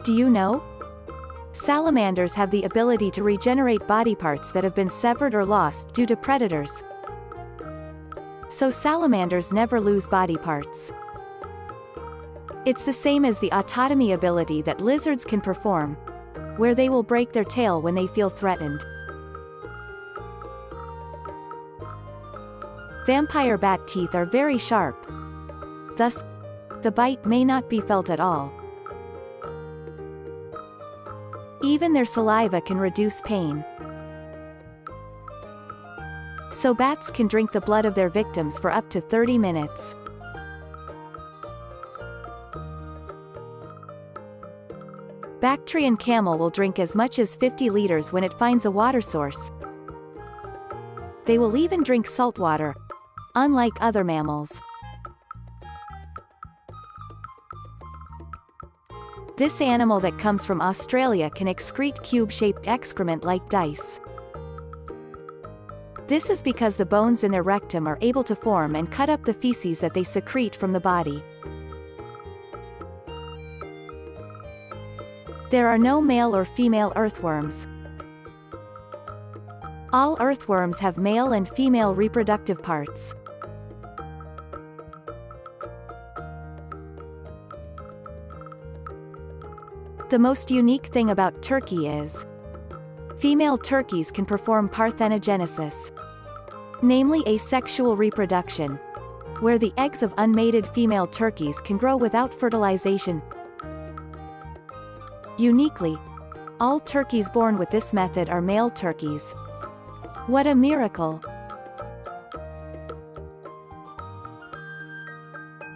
Do you know? Salamanders have the ability to regenerate body parts that have been severed or lost due to predators. So salamanders never lose body parts. It's the same as the autotomy ability that lizards can perform, where they will break their tail when they feel threatened. Vampire bat teeth are very sharp. Thus, the bite may not be felt at all. Even their saliva can reduce pain. So bats can drink the blood of their victims for up to 30 minutes. Bactrian camel will drink as much as 50 liters when it finds a water source. They will even drink salt water, unlike other mammals. This animal that comes from Australia can excrete cube-shaped excrement like dice. This is because the bones in their rectum are able to form and cut up the feces that they secrete from the body. There are no male or female earthworms. All earthworms have male and female reproductive parts. The most unique thing about turkey is female turkeys can perform parthenogenesis, namely asexual reproduction, where the eggs of unmated female turkeys can grow without fertilization. Uniquely, all turkeys born with this method are male turkeys. What a miracle!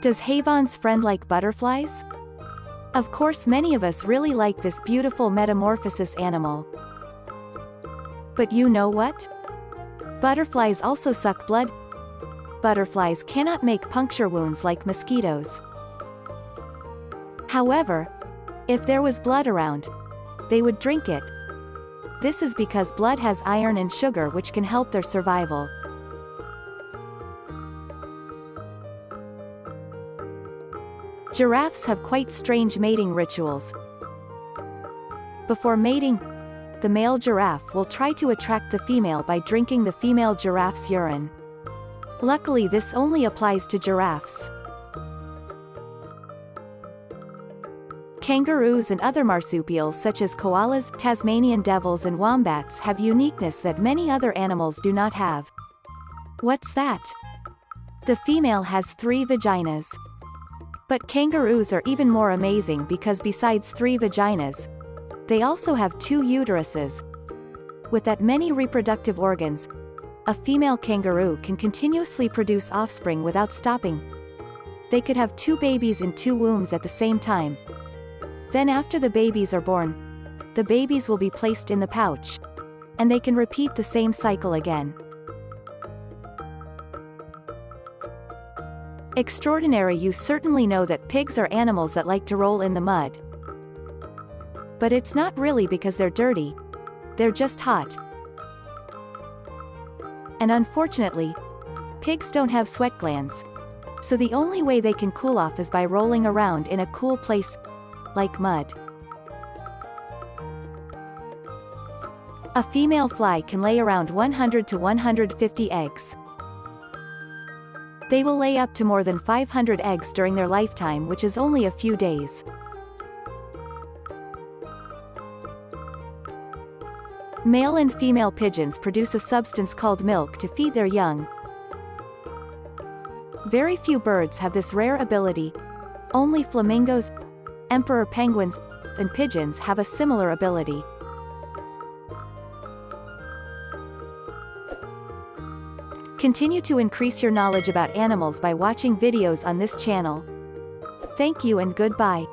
Does Havon's friend like butterflies? Of course, many of us really like this beautiful metamorphosis animal. But you know what? Butterflies also suck blood. Butterflies cannot make puncture wounds like mosquitoes. However, if there was blood around, they would drink it. This is because blood has iron and sugar which can help their survival. Giraffes have quite strange mating rituals. Before mating, the male giraffe will try to attract the female by drinking the female giraffe's urine. Luckily, this only applies to giraffes. Kangaroos and other marsupials such as koalas, Tasmanian devils and wombats have uniqueness that many other animals do not have. What's that? The female has 3 vaginas. But kangaroos are even more amazing because besides 3 vaginas, they also have 2 uteruses. With that many reproductive organs, a female kangaroo can continuously produce offspring without stopping. They could have 2 babies in 2 wombs at the same time. Then after the babies are born, the babies will be placed in the pouch, and they can repeat the same cycle again. Extraordinary. You certainly know that pigs are animals that like to roll in the mud. But it's not really because they're dirty. They're just hot. And unfortunately, pigs don't have sweat glands. So the only way they can cool off is by rolling around in a cool place, like mud. A female fly can lay around 100 to 150 eggs. They will lay up to more than 500 eggs during their lifetime, which is only a few days. Male and female pigeons produce a substance called milk to feed their young. Very few birds have this rare ability. Only flamingos, emperor penguins, and pigeons have a similar ability. Continue to increase your knowledge about animals by watching videos on this channel. Thank you and goodbye.